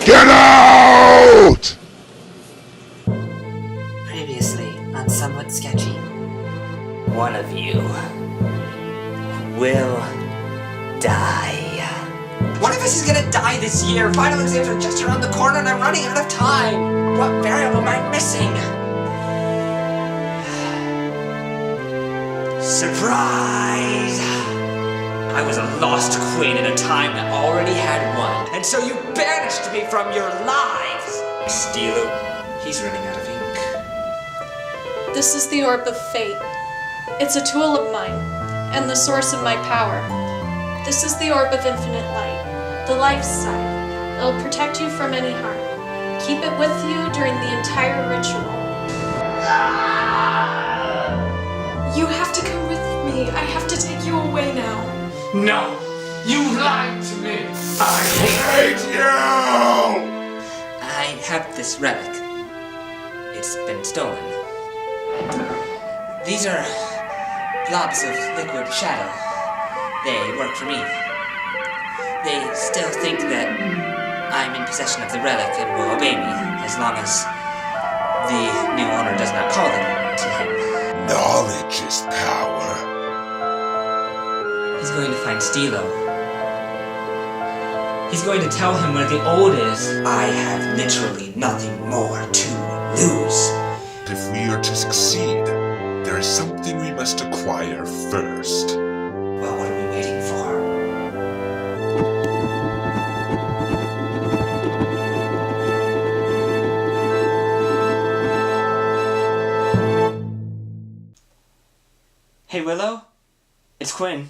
Get out! Previously on Somewhat Sketchy. One of you will die. One of us is gonna die this year. Final exams are just around the corner and I'm running out of time. What variable am I missing? Surprise! I was a lost queen in a time that already had one, and so you banished me from your lives! Stylo, he's running out of ink. This is the Orb of Fate. It's a tool of mine, and the source of my power. This is the Orb of Infinite Light, the life side. It'll protect you from any harm. Keep it with you during the entire ritual. You have to come with me. I have to take you away now. No! You lied to me! I hate you! I have this relic. It's been stolen. These are blobs of liquid shadow. They work for me. They still think that I'm in possession of the relic and will obey me as long as the new owner does not call them to him. Knowledge is power. He's going to find Stylo. He's going to tell him where the old is. I have literally nothing more to lose. If we are to succeed, there is something we must acquire first. Well, what are we waiting for? Hey, Willow? It's Quinn.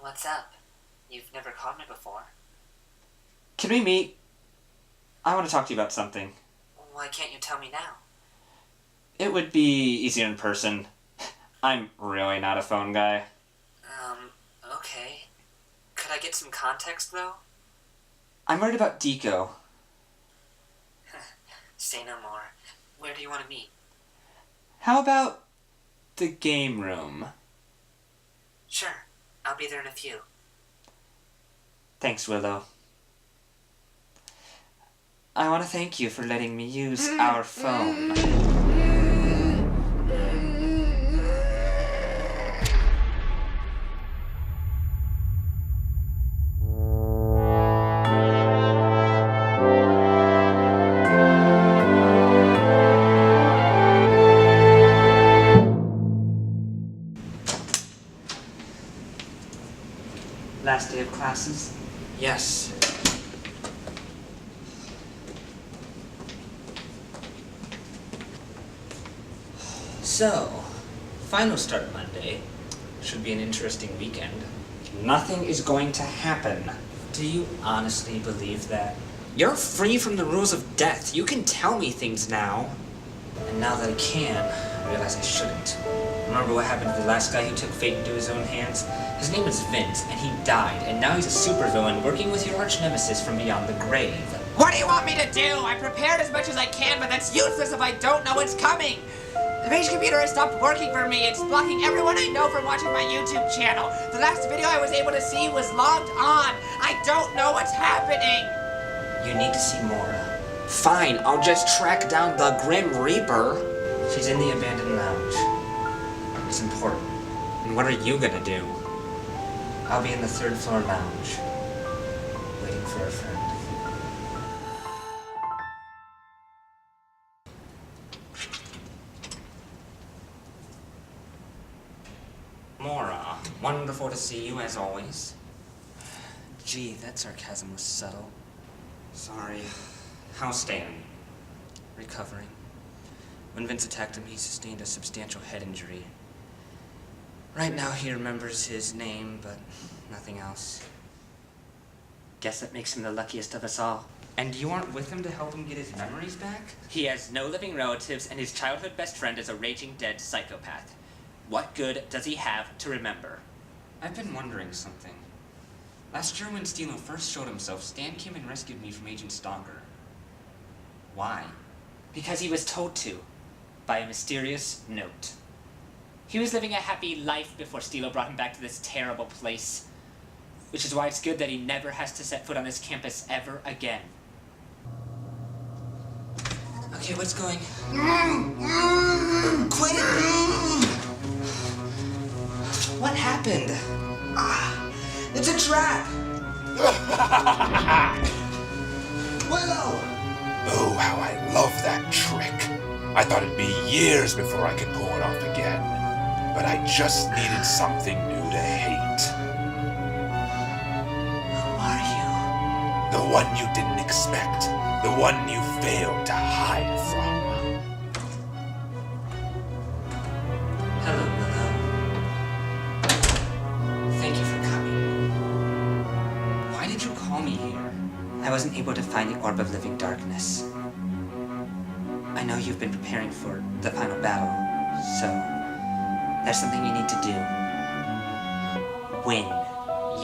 What's up? You've never called me before. Can we meet? I want to talk to you about something. Why can't you tell me now? It would be easier in person. I'm really not a phone guy. Okay. Could I get some context, though? I'm worried about Deeko. Say no more. Where do you want to meet? How about the game room? Sure. I'll be there in a few. Thanks, Willow. I want to thank you for letting me use our phone. Last day of classes? Yes. So, finals start Monday. Should be an interesting weekend. Nothing is going to happen. Do you honestly believe that? You're free from the rules of death. You can tell me things now. And now that I can, I realize I shouldn't. Remember what happened to the last guy who took fate into his own hands? His name was Vince, and he died, and now he's a supervillain working with your arch nemesis from beyond the grave. What do you want me to do? I prepared as much as I can, but that's useless if I don't know what's coming. The page computer has stopped working for me. It's blocking everyone I know from watching my YouTube channel. The last video I was able to see was logged on. I don't know what's happening. You need to see Mora. Fine, I'll just track down the Grim Reaper. She's in the abandoned lounge. It's important. And what are you gonna do? I'll be in the 3rd floor lounge, waiting for a friend. Mora, wonderful to see you as always. Gee, that sarcasm was subtle. Sorry. How's Stan? Recovering. When Vince attacked him, he sustained a substantial head injury. Right now he remembers his name, but nothing else. Guess that makes him the luckiest of us all. And you aren't with him to help him get his memories back? He has no living relatives, and his childhood best friend is a raging dead psychopath. What good does he have to remember? I've been wondering something. Last year when Stylo first showed himself, Stan came and rescued me from Agent Stalker. Why? Because he was told to, by a mysterious note. He was living a happy life before Stylo brought him back to this terrible place. Which is why it's good that he never has to set foot on this campus ever again. Okay, what's going? Quinn! What happened? It's a trap! Willow! Oh, how I love that trick. I thought it'd be years before I could pull it off again. But I just needed something new to hate. Who are you? The one you didn't expect. The one you failed to hide from. Hello, Willow. Thank you for coming. Why did you call me here? I wasn't able to find the Orb of Living Darkness. I know you've been preparing for the final battle, so there's something you need to do. Win.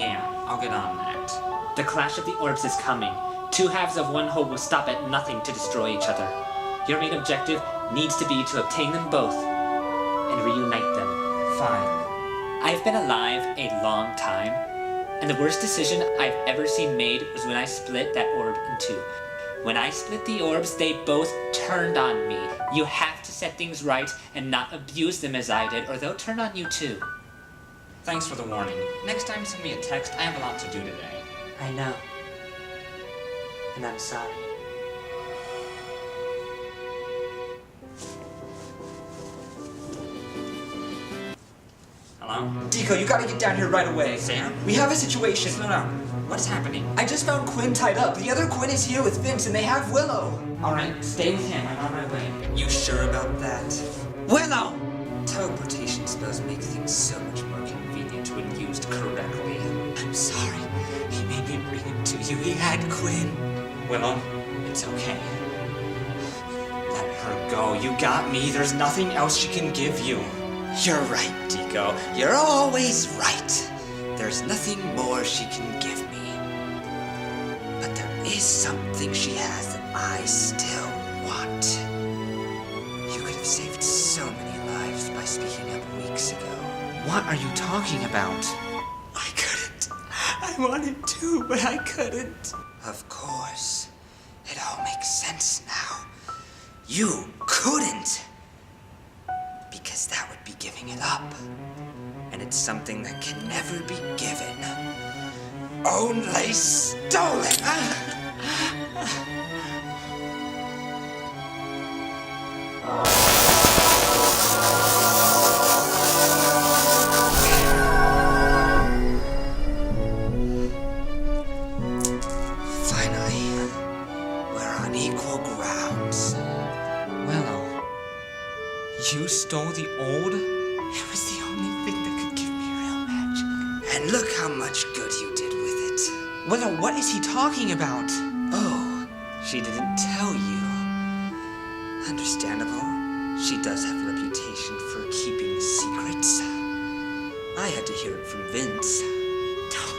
Yeah, I'll get on that. The clash of the orbs is coming. Two halves of one whole will stop at nothing to destroy each other. Your main objective needs to be to obtain them both and reunite them. Fine. I've been alive a long time, and the worst decision I've ever seen made was when I split that orb in two. When I split the orbs, they both turned on me. You have to set things right and not abuse them as I did, or they'll turn on you too. Thanks for the warning. Next time send me a text. I have a lot to do today. I know. And I'm sorry. Hello? Deeko, you gotta get down here right away. Sam? We have a situation. Slow down. What's happening? I just found Quinn tied up. The other Quinn is here with Vince, and they have Willow. Alright, stay with him. I'm on my way. You sure about that? Willow! Teleportation spells make things so much more convenient when used correctly. I'm sorry. He made me bring him to you. He had Quinn. Willow, it's okay. Let her go. You got me. There's nothing else she can give you. You're right, Deeko. You're always right. There's nothing more she can give me. But there is something she has that I still want. You could have saved so many lives by speaking up weeks ago. What are you talking about? I couldn't. I wanted to, but I couldn't. Of course. It all makes sense now. You couldn't. Because that would be giving it up. And it's something that can never be given. Only stolen. Finally, we're on equal grounds. Willow, you stole the old? It was the only thing that could give me real magic. And look how much good you did with it. Willow, what is he talking about? Oh, she didn't tell you. Understandable. She does have a reputation for keeping secrets. I had to hear it from Vince. Don't.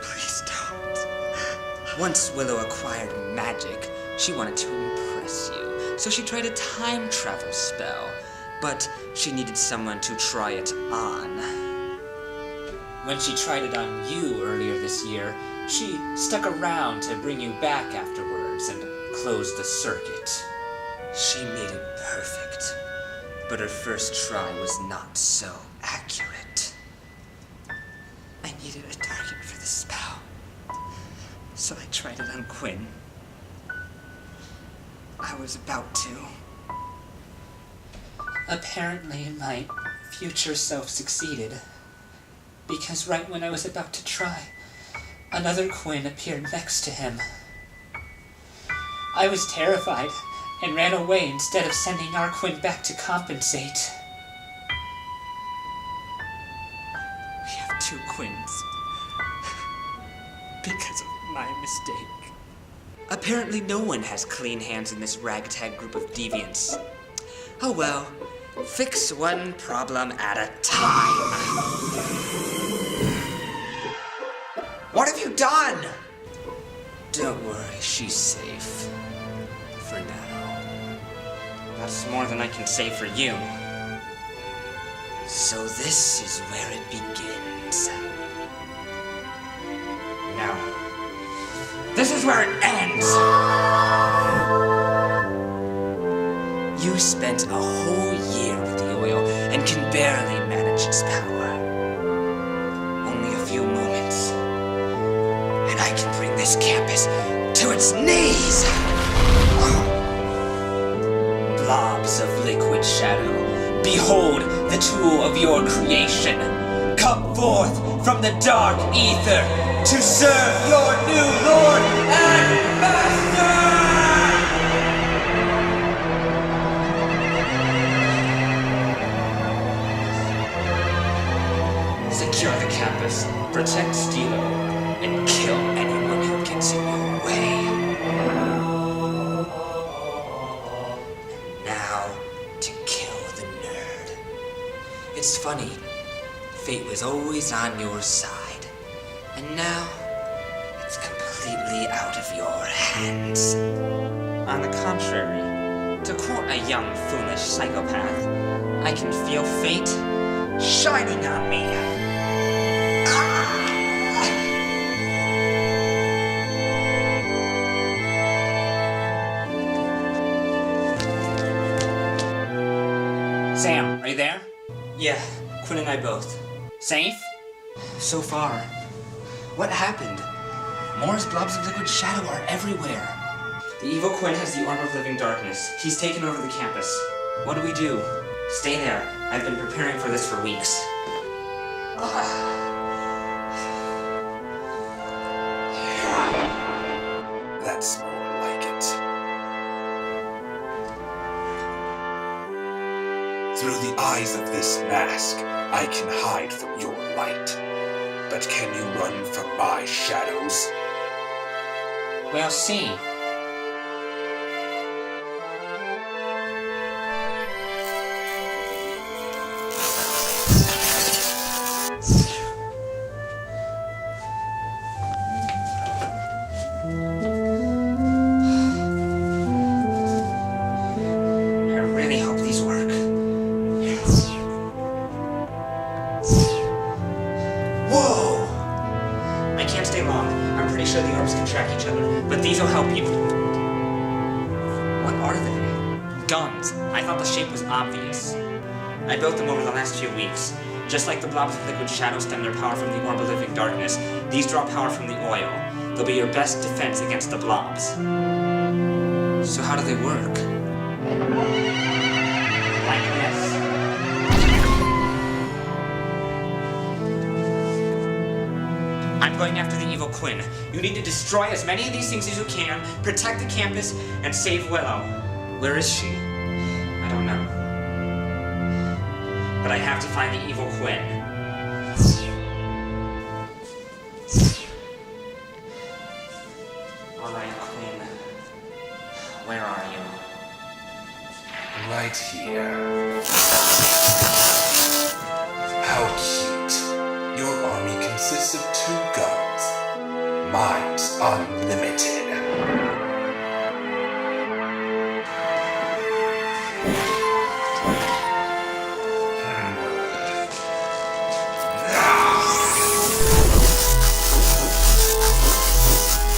Please don't. Once Willow acquired magic, she wanted to impress you. So she tried a time travel spell. But she needed someone to try it on. When she tried it on you earlier this year, she stuck around to bring you back afterwards and closed the circuit. She made it perfect. But her first try was not so accurate. I needed a target for the spell. So I tried it on Quinn. I was about to. Apparently, my future self succeeded. Because right when I was about to try, another Quinn appeared next to him. I was terrified and ran away instead of sending our Quinn back to compensate. We have two Quinns. Because of my mistake. Apparently no one has clean hands in this ragtag group of deviants. Oh well, fix one problem at a time. What have you done? Don't worry, she's safe. For now. That's more than I can say for you. So this is where it begins. No. This is where it ends! spent a whole year with the oil and can barely manage its power. Only a few moments, and I can bring this campus to its knees! Blobs of liquid shadow, behold the tool of your creation. Come forth from the dark ether to serve your new lord and master! Secure the campus, protect Stylo, and kill anyone who gets in your way. And now, to kill the nerd. It's funny, fate was always on your side, and now it's completely out of your hands. On the contrary, to quote a young, foolish psychopath, I can feel fate shining on me. Sam, are you there? Yeah, Quinn and I both. Safe? So far. What happened? More blobs of liquid shadow are everywhere. The Evil Quinn has the Orb of Living Darkness. He's taken over the campus. What do? Stay there. I've been preparing for this for weeks. That's more like it. Through the eyes of this mask, I can hide from your light. But can you run from my shadows? We'll see. I really hope these work. Whoa! I can't stay long. I'm pretty sure the orbs can track each other, but these will help you. What are they? Guns. I thought the shape was obvious. I built them over the last few weeks. Just like the blobs of liquid shadow stem their power from the Orb of Living Darkness, these draw power from the oil. They'll be your best defense against the blobs. So how do they work? Like this. I'm going after the Evil Quinn. You need to destroy as many of these things as you can, protect the campus, and save Willow. Where is she? I don't know. But I have to find the Evil Quinn. All right, Quinn. Where are you? Right here. How cute. Your army consists of 2 guns. Mine's unlimited.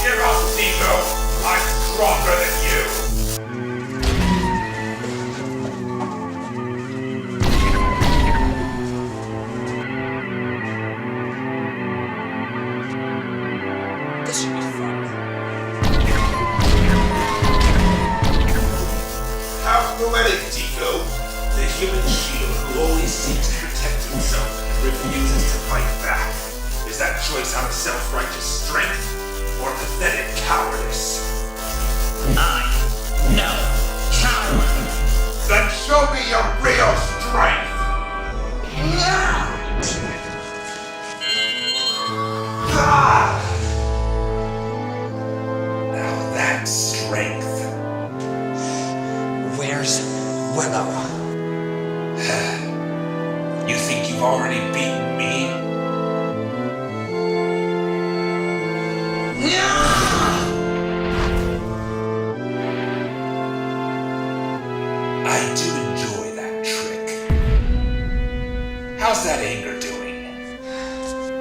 Give up, Deeko! I'm stronger than you! This should be fun. How poetic, Deeko! The human shield who always seeks to protect himself and refuses to fight back. Is that choice out of self-righteous strength or pathetic cowardice? No. Coward. Then show me your real strength! Ah! Now that's strength. Where's Willow? You think you've already beaten me? I do enjoy that trick. How's that anger doing?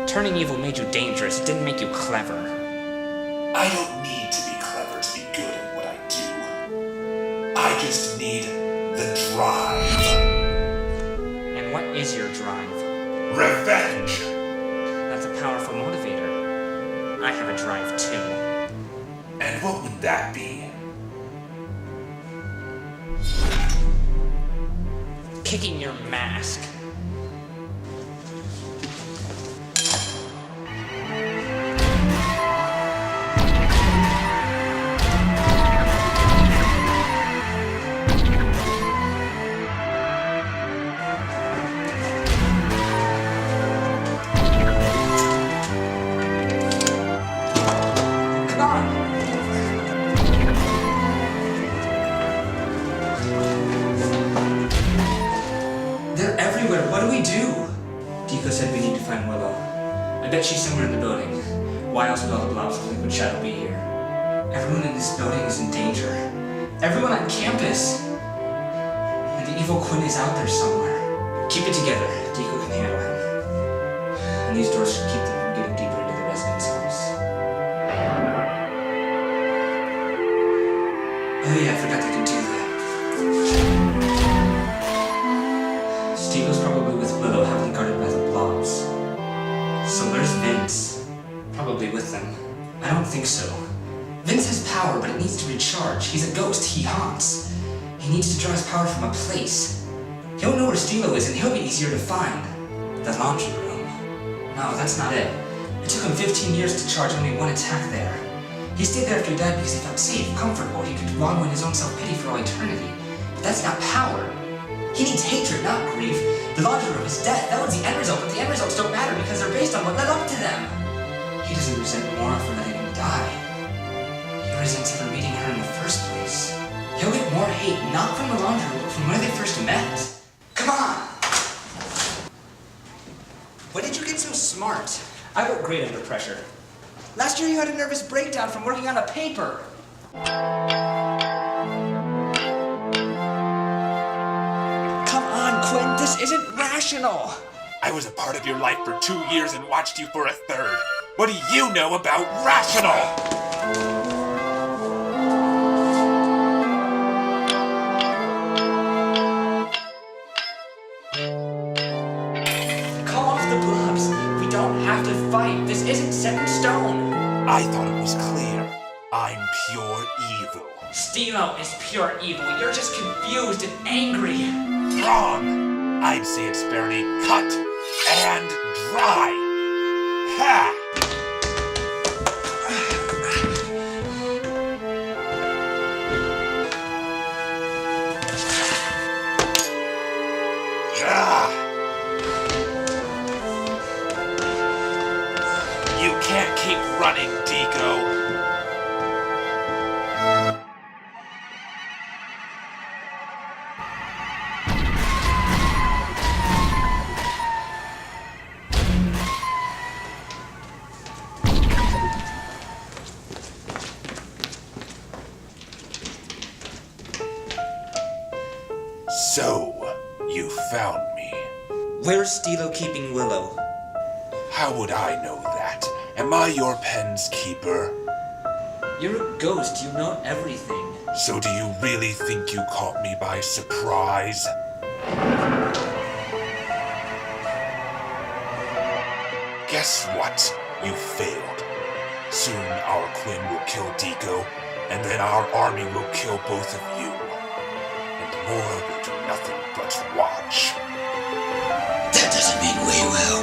Turning evil made you dangerous. It didn't make you clever. I don't need to be clever to be good at what I do. I just need the drive. is your drive? Revenge! That's a powerful motivator. I have a drive too. And what would that be? Kicking your mask. Deeko said we need to find Willow. I bet she's somewhere in the building. Why else would all the blobs of liquid shadow be here? Everyone in this building is in danger. Everyone on campus! And the Evil Quinn is out there somewhere. Keep it together. Deeko can handle him. And these doors should keep them from getting deeper into the residence halls. Oh yeah, I forgot they could do that. Stylo's probably with Willow, heavily guarded by the blobs. So where's Vince? Probably with them. I don't think so. Vince has power, but it needs to recharge. He's a ghost, he haunts. He needs to draw his power from a place. He'll know where Stylo is, and he'll be easier to find. The laundry room. No, that's not it. It took him 15 years to charge only one attack there. He stayed there after he died because he felt safe, comfortable. He could wallow in his own self-pity for all eternity. But that's not power. He needs hatred, not grief. The laundry room is death. That was the end result, but the end results don't matter because they're based on what led up to them. He doesn't resent Mora for letting him die. He resents ever meeting her in the first place. He'll get more hate, not from the laundry room, but from where they first met. Come on! When did you get so smart? I work great under pressure. Last year you had a nervous breakdown from working on a paper. Come on, Quinn, this isn't rational. I was a part of your life for 2 years and watched you for a third. What do you know about rational? Call off the blobs. We don't have to fight. This isn't set in stone. I thought it was clear. I'm pure evil. Stylo is pure evil. You're just confused and angry. Wrong. I'd say it's fairly cut and dry. Ha! You can't keep running, Deeko. So, you found me. Where's Stylo keeping Willow? How would I know that? Am I your pen's keeper? You're a ghost. You know everything. So do you really think you caught me by surprise? Guess what? You failed. Soon our Quinn will kill Deeko, and then our army will kill both of you. And Mora will do nothing but watch. That doesn't mean we will.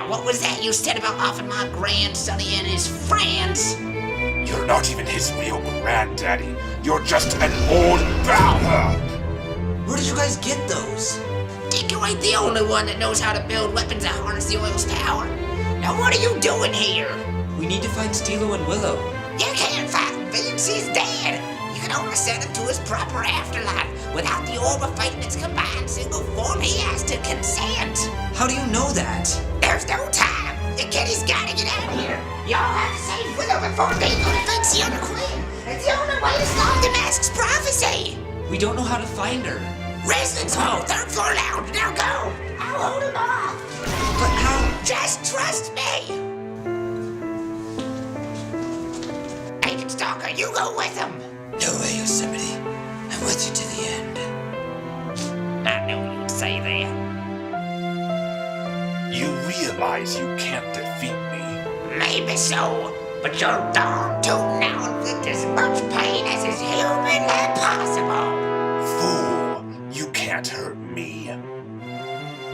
What was that you said about offing my grandsonny and his friends? You're not even his real granddaddy. You're just an old bowher. Where did you guys get those? Deeko ain't the only one that knows how to build weapons that harness the oil's power. Now what are you doing here? We need to find Stylo and Willow. You can't find Vince, he's dead. You can only send him to his proper afterlife. Without the orb of fate in its combined single form, he has to consent. How do you know that? There's no time. The kitty's gotta get out of here. Y'all have to save Willow before Deeko defeats the other Queen. It's the only way to solve the mask's prophecy. We don't know how to find her. Residence hall, 3rd floor lounge. Now go. I'll hold him off. But how? Just trust me! Agent Stalker, you go with him! No way, Yosemite. I'm with you to the end. I knew you'd say that. You realize you can't defeat me. Maybe so, but you're darn tootin' now inflict as much pain as is humanly possible. Fool, you can't hurt me.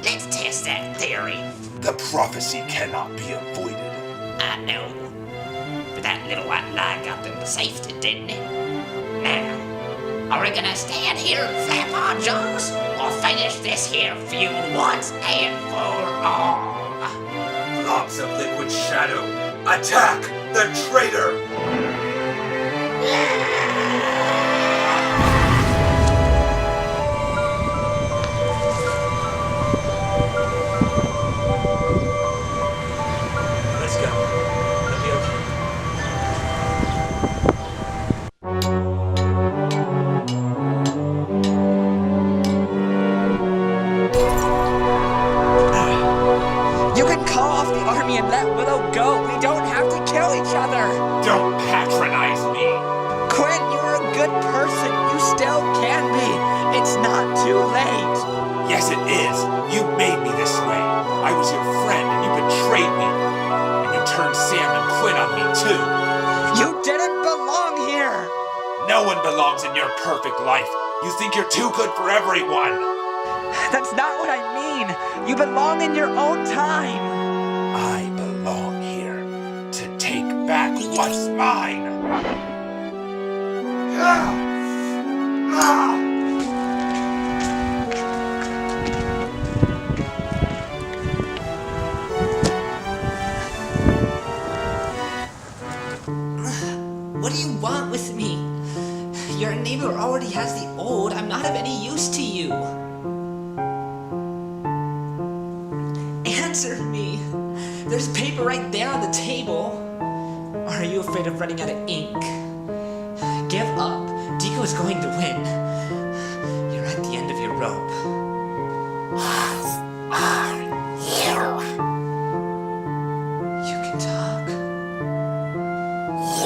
Let's test that theory. The prophecy cannot be avoided. I know. But that little white lie got them to safety, didn't it? Now, are we gonna stand here and flap our jaws, or finish this here feud once and for all? Globs of liquid shadow, attack the traitor! Let's go. It'll be okay. You can call off the army and let Willow go. We don't have to kill each other. Don't patronize me. Quinn, you're a good person. You still can be. It's not too late. Yes, it is. You made me this way. I was your friend and you betrayed me. And you turned Sam and Quinn on me too. You didn't belong here. No one belongs in your perfect life. You think you're too good for everyone. That's not what I mean. You belong in your own time. I belong here to take back what's mine. What do you want with me? Your neighbor already has the old. I'm not of any use to you. Answer me. There's paper right there on the table. Or are you afraid of running out of ink? Give up. Deeko is going to win. You're at the end of your rope. You can talk.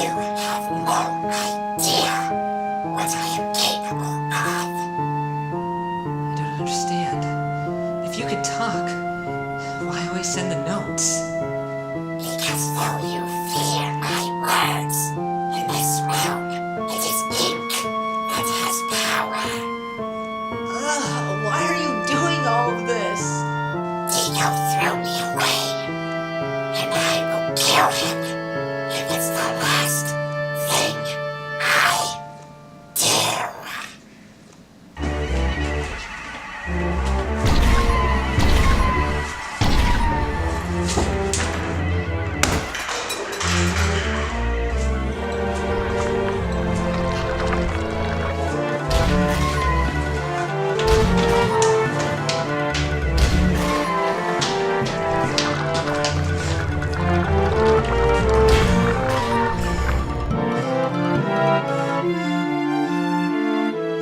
You have no idea what I am capable of. I don't understand. If you could talk, why always send the notes? Because though you fear my words, in this realm, it is ink that has power. Why are you doing all of this? Deeko threw me away, and I will kill him if it's the last thing I do.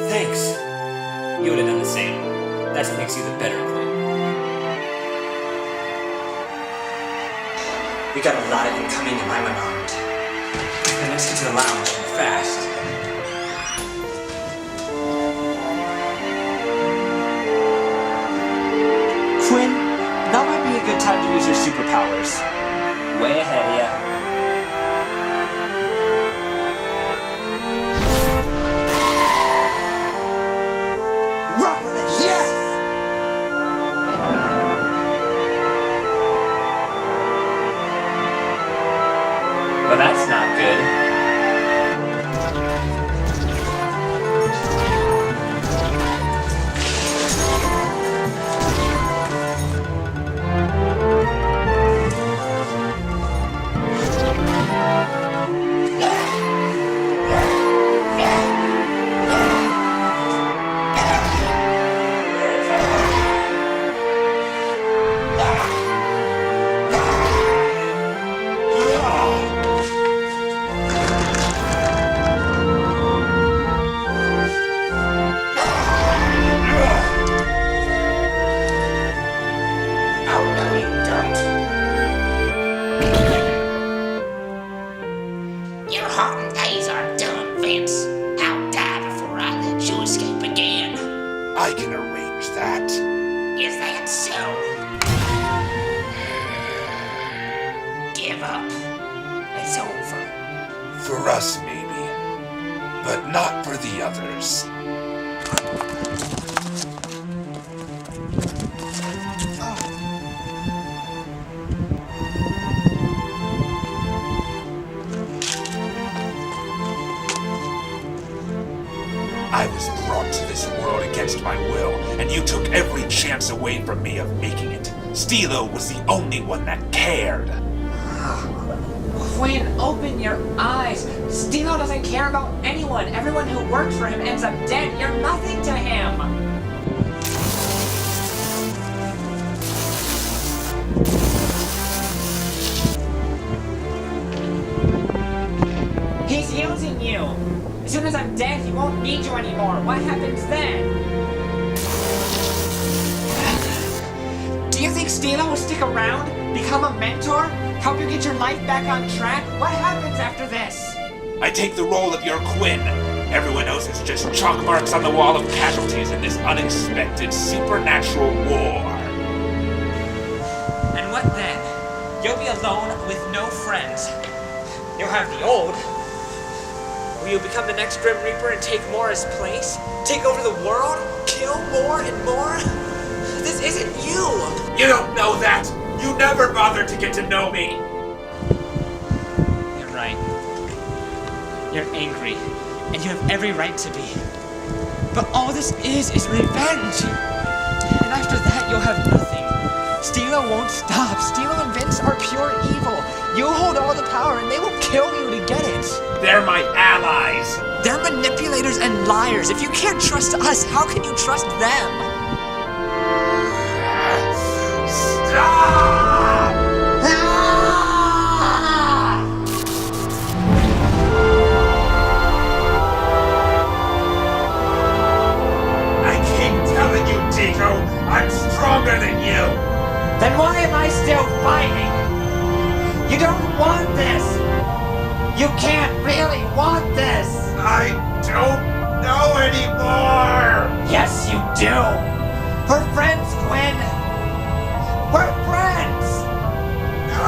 Thanks. You would have done the same. That's what makes you the better Quinn. We got a lot of incoming and I'm unarmed. And let's get to the lounge and fast. Quinn, that might be a good time to use your superpowers. Way ahead of ya. Well, that's not good. I can arrange that. Is that so? Give up. It's over. For us, maybe. But not for the others. I was brought to this world against my will, and you took every chance away from me of making it. Stylo was the only one that cared. Quinn, open your eyes. Stylo doesn't care about anyone. Everyone who worked for him ends up dead. You're nothing to him. He's using you. As soon as I'm dead, he won't need you anymore. What happens then? Do you think Stylo will stick around? Become a mentor? Help you get your life back on track? What happens after this? I take the role of your Quinn. Everyone else is just chalk marks on the wall of casualties in this unexpected supernatural war. And what then? You'll be alone with no friends. You'll have the old. Will you become the next Grim Reaper and take Mora's place? Take over the world? Kill more and more? This isn't you! You don't know that! You never bothered to get to know me! You're right. You're angry, and you have every right to be. But all this is revenge! And after that, you'll have nothing. Stylo won't stop. Stylo and Vince are pure evil. You hold all the power, and they will kill you to get it. They're my allies! They're manipulators and liars. If you can't trust us, how can you trust them? Stop! I keep telling you, Deeko, I'm stronger than you! Then why am I still fighting? You don't want this! You can't really want this! I don't know anymore! Yes, you do! We're friends, Quinn! We're friends! No!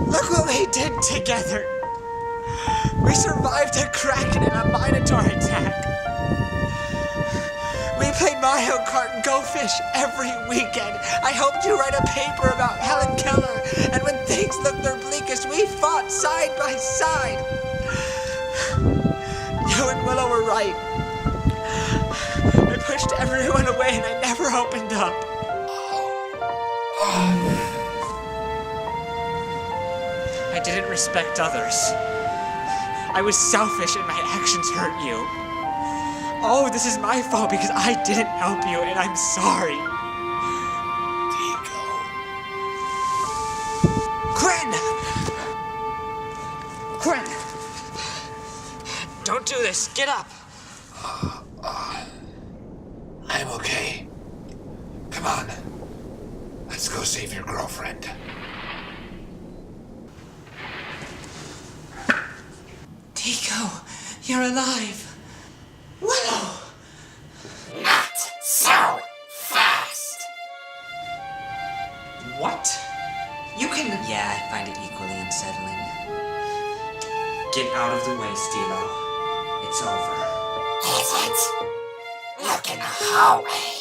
Look what we did together! We survived a Kraken and a Minotaur attack! We played Mario Kart and Go Fish every weekend! I helped you write a paper about Helen Keller, and when things looked their bleakest, we fought side by side! You and Willow were right. I pushed everyone away and I never opened up. I didn't respect others. I was selfish and my actions hurt you. Oh, this is my fault because I didn't help you and I'm sorry. Deeko. Quinn! Quinn! Don't do this. Get up. I'm okay. Come on. Let's go save your girlfriend. Deeko, you're alive. Willow! Not so fast. What? You can... Yeah, I find it equally unsettling. Get out of the way, Stylo. It's over. Is it? Look in the hallway.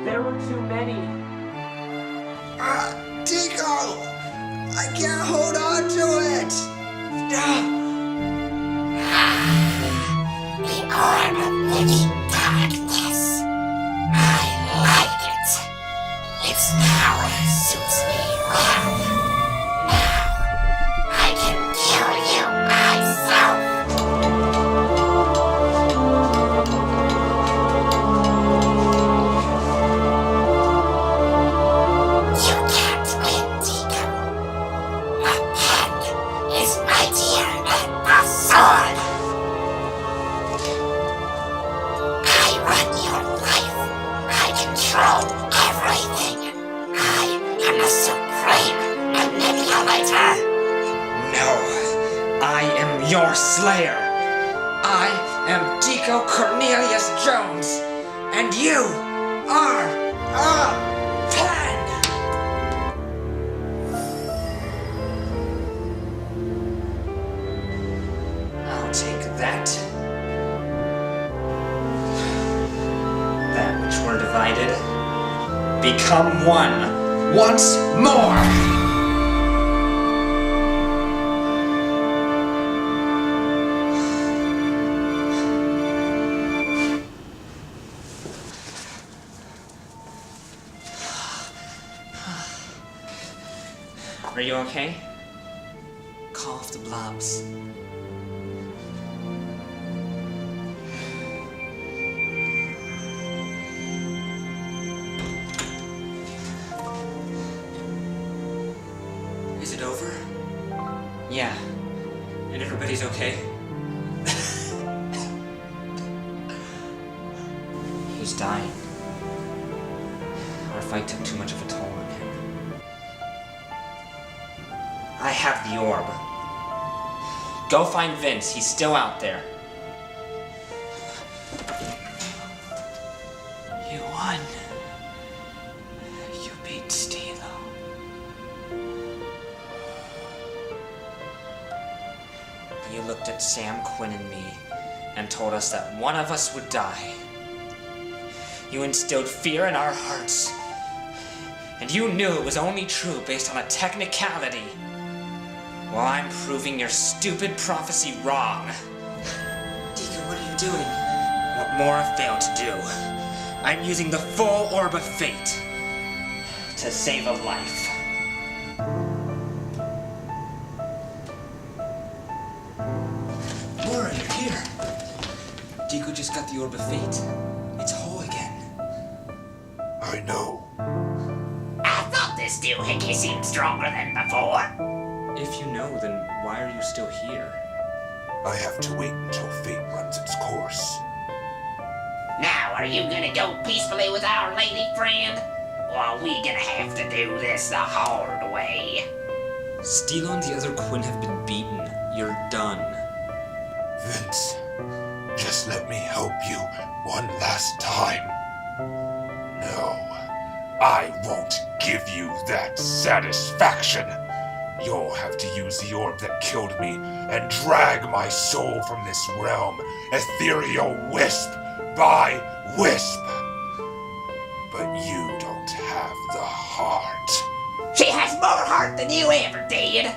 There were too many. Deeko! I can't hold on to it! The orb of living darkness. I like it. Its power suits me well. Now, I can kill you myself. You can't win, Deeko. A pen is mightier than a sword. your slayer. I am Deeko Cornelius Jones, and you are a 10! I'll take that. That which were divided, become one once more! Are you okay? Call off the blobs. Is it over? Yeah. And everybody's okay? He's dying. Our fight took too much of a toll on him. I have the orb. Go find Vince. He's still out there. You won. You beat Stylo. You looked at Sam, Quinn, and me and told us that one of us would die. You instilled fear in our hearts. And you knew it was only true based on a technicality. Well, I'm proving your stupid prophecy wrong. Deeko, what are you doing? What Mora failed to do. I'm using the full Orb of Fate to save a life. Mora, you're here. Deeko just got the Orb of Fate. It's whole again. I know. I thought this doohickey seemed stronger than before. If you know, then why are you still here? I have to wait until fate runs its course. Now, are you gonna go peacefully with our lady friend? Or are we gonna have to do this the hard way? Stylo and the other Quinn have been beaten. You're done. Vince, just let me help you one last time. No, I won't give you that satisfaction. You'll have to use the orb that killed me and drag my soul from this realm, ethereal wisp by wisp. But you don't have the heart. She has more heart than you ever did.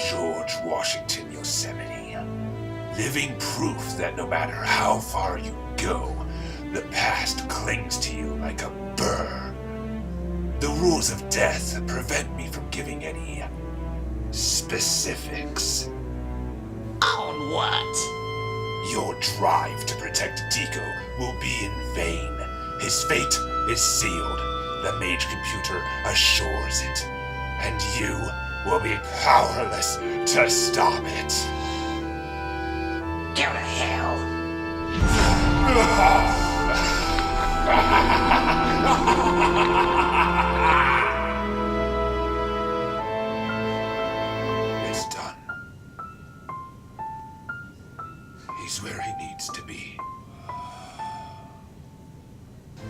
George Washington Yosemite. Living proof that no matter how far you go, the past clings to you like a burr. The rules of death prevent me from giving any specifics. On what? Your drive to protect Deeko will be in vain. His fate is sealed. The mage computer assures it. And you will be powerless to stop it. Go to hell. It's done. He's where he needs to be.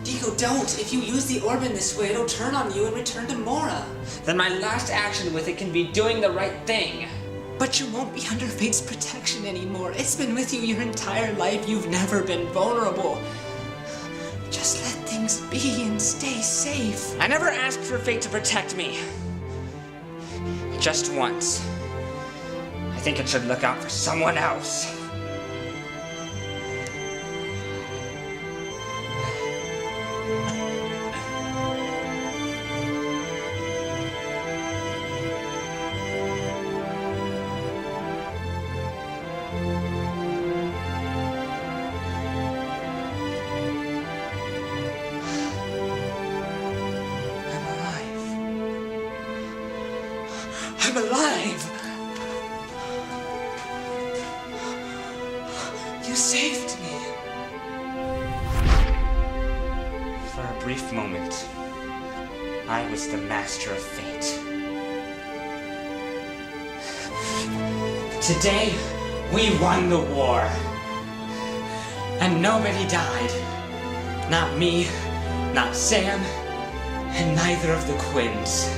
Deeko, don't! If you use the orb in this way, it'll turn on you and return to Mora. Then my last action with it can be doing the right thing. But you won't be under Fate's protection anymore. It's been with you your entire life. You've never been vulnerable. Just let things be and stay safe. I never asked for Fate to protect me. Just once. I think it should look out for someone else. I'm alive! You saved me! For a brief moment, I was the master of fate. Today, we won the war. And nobody died. Not me, not Sam, and neither of the Quinns.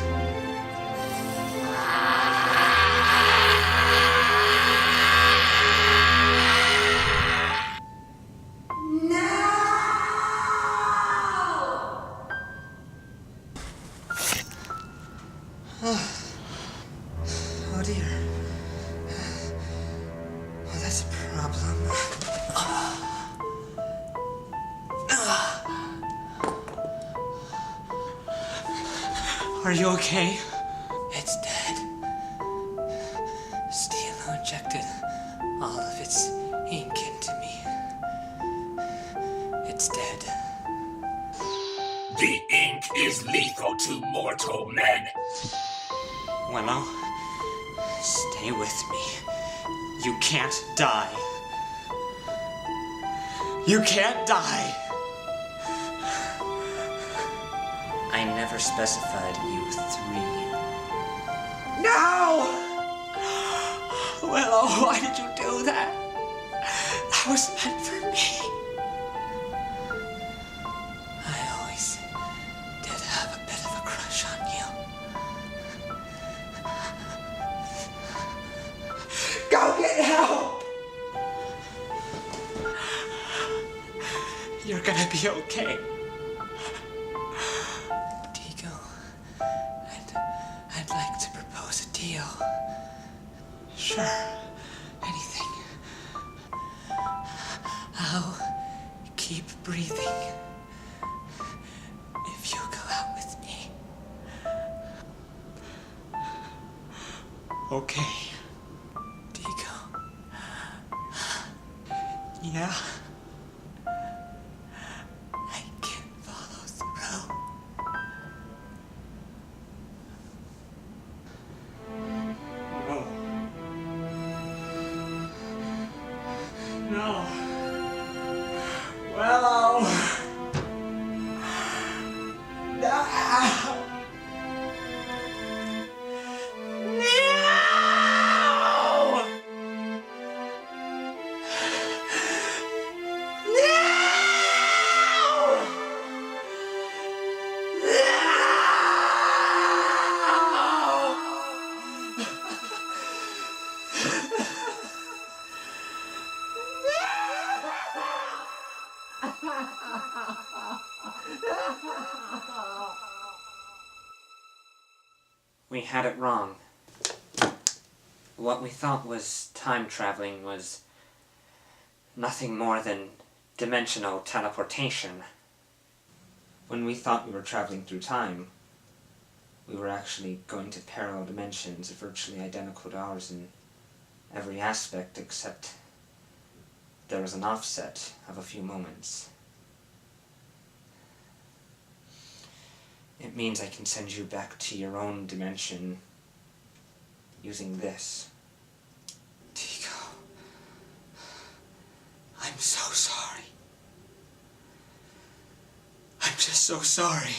Oh dear. Oh, that's a problem. Are you okay? It's dead. Stylo injected all of its ink into me. It's dead. The ink is lethal to mortal men. Willow, stay with me. You can't die. You can't die! I never specified you 3. No! Willow, why did you do that? That was meant for me. I always did have a bit of a crush on you. Go get help! You're gonna be okay. Deeko, I'd like to propose a deal. Sure, anything. I'll keep breathing if you go out with me. Okay. Deeko. Yeah. I can follow through. No. No. Willow. No. We had it wrong. What we thought was time traveling was nothing more than dimensional teleportation. When we thought we were traveling through time, we were actually going to parallel dimensions virtually identical to ours in every aspect, except there was an offset of a few moments. It means I can send you back to your own dimension using this. Deeko, I'm so sorry. I'm just so sorry.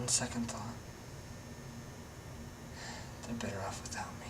On second thought, they're better off without me.